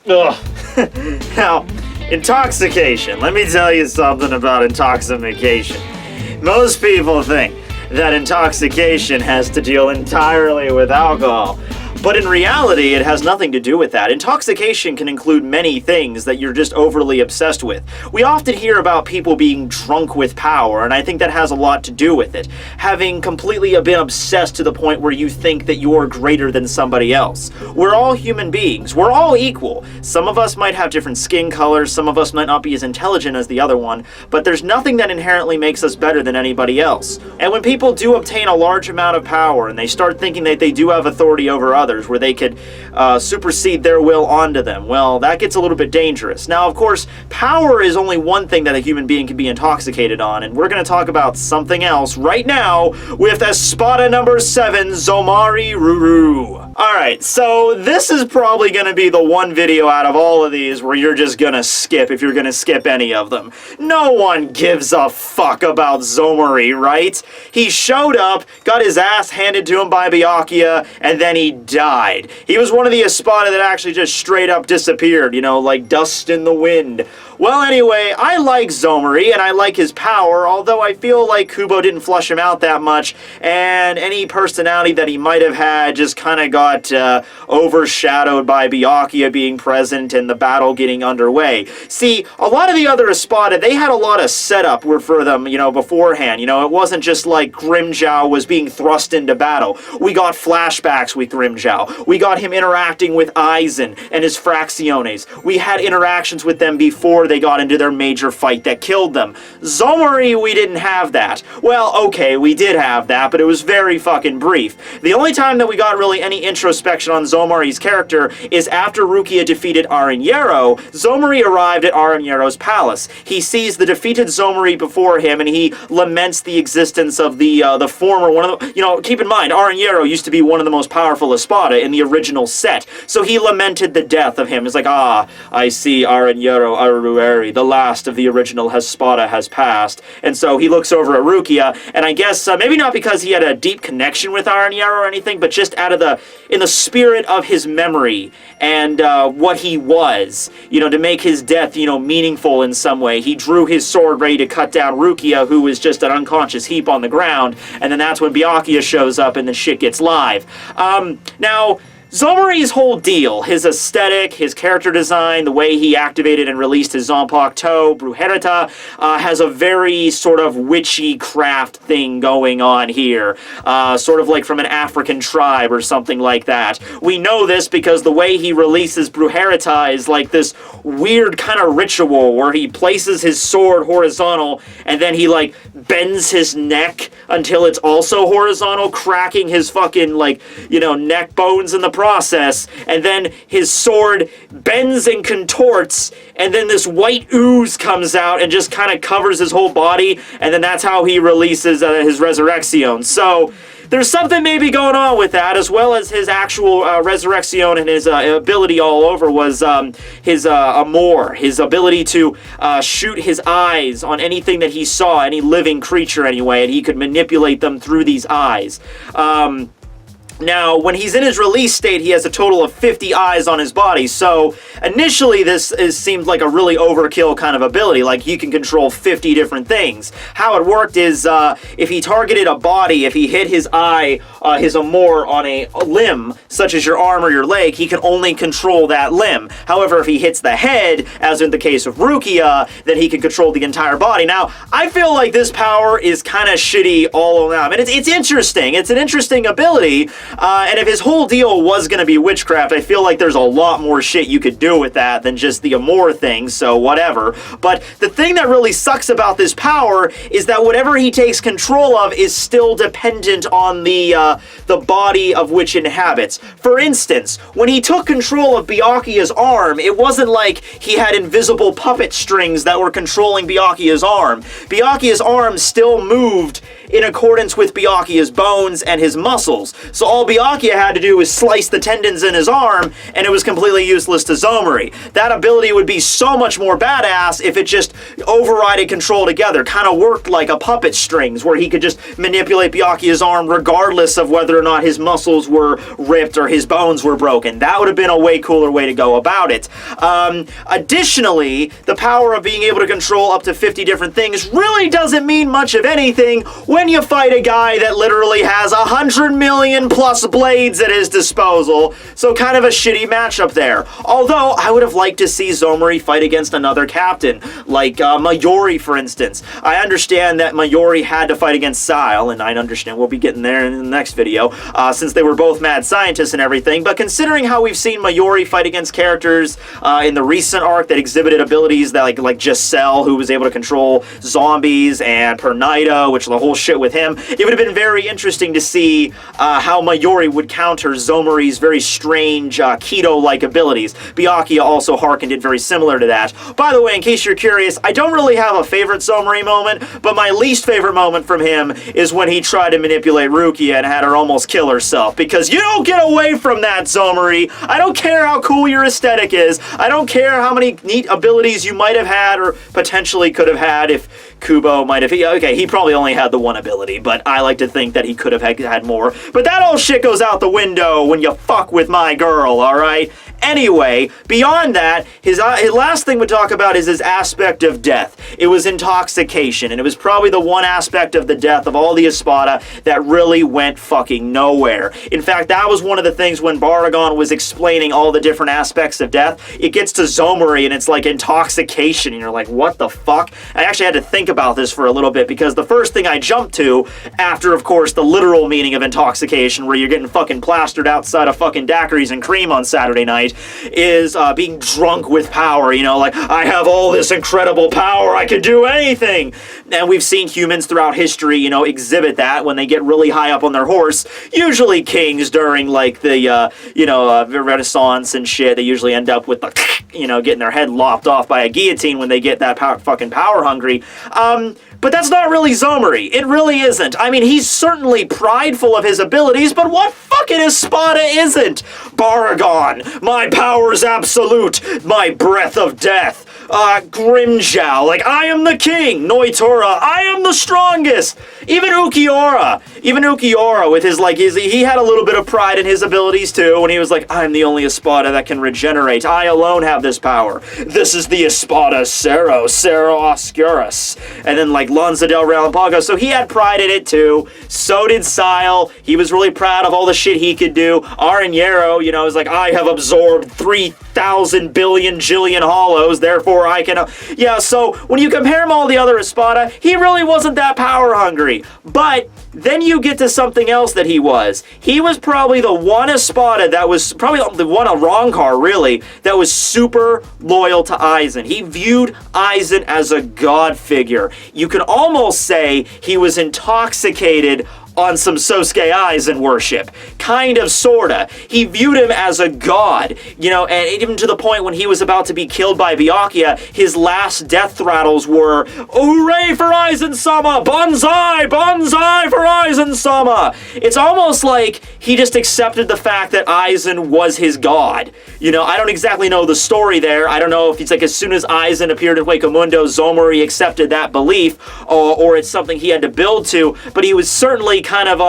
Ugh. Now, intoxication. Let me tell you something about intoxication. Most people think that intoxication has to deal entirely with alcohol. But in reality, it has nothing to do with that. Intoxication can include many things that you're just overly obsessed with. We often hear about people being drunk with power, and I think that has a lot to do with it. Having completely been obsessed to the point where you think that you're greater than somebody else. We're all human beings. We're all equal. Some of us might have different skin colors, some of us might not be as intelligent as the other one, but there's nothing that inherently makes us better than anybody else. And when people do obtain a large amount of power, and they start thinking that they do have authority over others, where they could supersede their will onto them, well, that gets a little bit dangerous. Now, of course, power is only one thing that a human being can be intoxicated on, and we're going to talk about something else right now with Espada number 7, Zommari Rureaux. Alright, so this is probably going to be the one video out of all of these where you're just going to skip if you're going to skip any of them. No one gives a fuck about Zommari, right? He showed up, got his ass handed to him by Byakuya, and then he died. He was one of the Espada that actually just straight up disappeared, you know, like dust in the wind. Well, anyway, I like Zommari, and I like his power, although I feel like Kubo didn't flush him out that much, and any personality that he might have had just kind of got overshadowed by Byakuya being present and the battle getting underway. See, a lot of the other Espada, they had a lot of setup for them, you know, beforehand. You know, it wasn't just like Grimmjow was being thrust into battle. We got flashbacks with Grimmjow. We got him interacting with Aizen and his Fracciones. We had interactions with them before they got into their major fight that killed them. Zommari, we didn't have that. Well, okay, we did have that, but it was very fucking brief. The only time that we got really any introspection on Zommari's character is after Rukia defeated Aranjero. Zommari arrived at Aranjero's palace. He sees the defeated Zommari before him, and he laments the existence of the former one of the... You know, keep in mind, Aranjero used to be one of the most powerful Espada in the original set, so he lamented the death of him. It's like, ah, I see Aranjero Rureaux, the last of the original Espada has passed. And so he looks over at Rukia, and I guess, maybe not because he had a deep connection with Aranjero or anything, but just out of in the spirit of his memory and what he was, you know, to make his death, you know, meaningful in some way. He drew his sword ready to cut down Rukia, who was just an unconscious heap on the ground, and then that's when Byakuya shows up and the shit gets live. Now, Zommari's whole deal, his aesthetic, his character design, the way he activated and released his Zanpakuto, Brujerita, has a very sort of witchy craft thing going on here. Sort of like from an African tribe or something like that. We know this because the way he releases Brujerita is like this weird kind of ritual where he places his sword horizontal and then he like bends his neck until it's also horizontal, cracking his fucking like, you know, neck bones in the process, and then his sword bends and contorts, and then this white ooze comes out and just kind of covers his whole body, and then that's how he releases his resurrection. So there's something maybe going on with that, as well as his actual resurrection and his ability all over was his amour, his ability to shoot his eyes on anything that he saw, any living creature anyway, and he could manipulate them through these eyes. Now, when he's in his release state, he has a total of 50 eyes on his body, so initially this seemed like a really overkill kind of ability, like he can control 50 different things. How it worked is, if he targeted a body, if he hit his eye, his amour on a limb, such as your arm or your leg, he can only control that limb. However, if he hits the head, as in the case of Rukia, then he can control the entire body. Now, I feel like this power is kind of shitty all around, and it's interesting. It's an interesting ability. And if his whole deal was going to be witchcraft, I feel like there's a lot more shit you could do with that than just the amour thing, so whatever. But the thing that really sucks about this power is that whatever he takes control of is still dependent on the body of which inhabits. For instance, when he took control of Byakuya's arm, it wasn't like he had invisible puppet strings that were controlling Byakuya's arm. Byakuya's arm still moved in accordance with Byakuya's bones and his muscles. So all Byakuya had to do was slice the tendons in his arm, and it was completely useless to Zommari. That ability would be so much more badass if it just overrided control together, kind of worked like a puppet strings, where he could just manipulate Byakuya's arm regardless of whether or not his muscles were ripped or his bones were broken. That would have been a way cooler way to go about it. Additionally, the power of being able to control up to 50 different things really doesn't mean much of anything when you fight a guy that literally has 100 million plus blades at his disposal, so kind of a shitty matchup there. Although, I would have liked to see Zommari fight against another captain, like Mayuri, for instance. I understand that Mayuri had to fight against Sile, and I understand we'll be getting there in the next video, since they were both mad scientists and everything, but considering how we've seen Mayuri fight against characters in the recent arc that exhibited abilities that like Giselle, who was able to control zombies, and Pernida, which the whole shit with him, it would have been very interesting to see how Mayuri would counter Zommari's very strange Keto-like abilities. Byakuya also hearkened it very similar to that. By the way, in case you're curious, I don't really have a favorite Zommari moment, but my least favorite moment from him is when he tried to manipulate Rukia and had her almost kill herself, because you don't get away from that, Zommari. I don't care how cool your aesthetic is. I don't care how many neat abilities you might have had or potentially could have had if Kubo might have... Okay, he probably only had the one ability, but I like to think that he could have had more. But that all shit goes out the window when you fuck with my girl, alright? Anyway, beyond that, his last thing we talk about is his aspect of death. It was intoxication, and it was probably the one aspect of the death of all the Espada that really went fucking nowhere. In fact, that was one of the things when Baragon was explaining all the different aspects of death. It gets to Zommari, and it's like intoxication, and you're like, what the fuck? I actually had to think about this for a little bit, because the first thing I jumped to, after, of course, the literal meaning of intoxication, where you're getting fucking plastered outside of fucking daiquiris and cream on Saturday night, is being drunk with power, you know, like, I have all this incredible power, I could do anything. And we've seen humans throughout history, you know, exhibit that when they get really high up on their horse, usually kings during, like, the, Renaissance and shit. They usually end up with the, you know, getting their head lopped off by a guillotine when they get that fucking power hungry. But that's not really Zommari. It really isn't. I mean, he's certainly prideful of his abilities, but what fucking Espada isn't? Baragon, my power's absolute, my breath of death. Grimjow, like, I am the king. Noitora, I am the strongest. Even Ukiura with his, like, he had a little bit of pride in his abilities too, when he was like, I'm the only Espada that can regenerate. I alone have this power. This is the Espada Cerro Oscurus. And then, like, Lanza del Relampago, so he had pride in it too. So did Sile. He was really proud of all the shit he could do. Aranjero, you know, is like, I have absorbed 3,000 billion jillion hollows, therefore I can... Yeah, so when you compare him all the other Espada, he really wasn't that power hungry. But then you get to something else that he was. He was probably the one Espada that was, probably the one Arrancar, really, that was super loyal to Aizen. He viewed Aizen as a god figure. You can almost say he was intoxicated on some Sosuke Aizen worship. Kind of, sorta. He viewed him as a god, you know, and even to the point when he was about to be killed by Byakuya, his last death throttles were, hooray for Aizen-sama! Banzai! Banzai for Aizen-sama! It's almost like he just accepted the fact that Aizen was his god. You know, I don't exactly know the story there. I don't know if it's like as soon as Aizen appeared in Hueco Zommari accepted that belief, or it's something he had to build to, but he was certainly kind of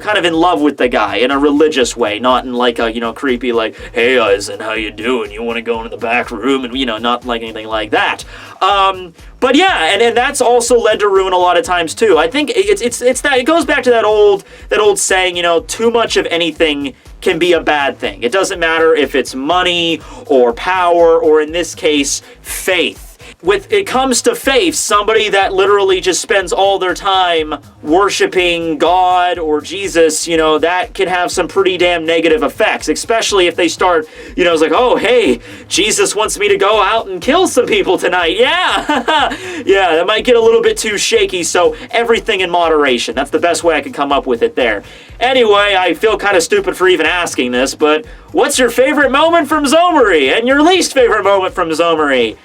kind of in love with the guy in a religious way, not in like a, you know, creepy like, hey Aizen, how you doing? You want to go into the back room? And, you know, not like anything like that. But yeah, and that's also led to ruin a lot of times too. I think it's that, it goes back to that old saying, you know, too much of anything can be a bad thing. It doesn't matter if it's money or power or, in this case, faith. With it comes to faith, somebody that literally just spends all their time worshiping God or Jesus, you know, that can have some pretty damn negative effects, especially if they start, you know, it's like, oh, hey, Jesus wants me to go out and kill some people tonight. Yeah, yeah, that might get a little bit too shaky, so everything in moderation. That's the best way I could come up with it there. Anyway, I feel kind of stupid for even asking this, but what's your favorite moment from Zommari and your least favorite moment from Zommari?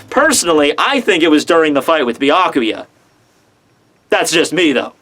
Personally, I think it was during the fight with Byakuya. That's just me, though.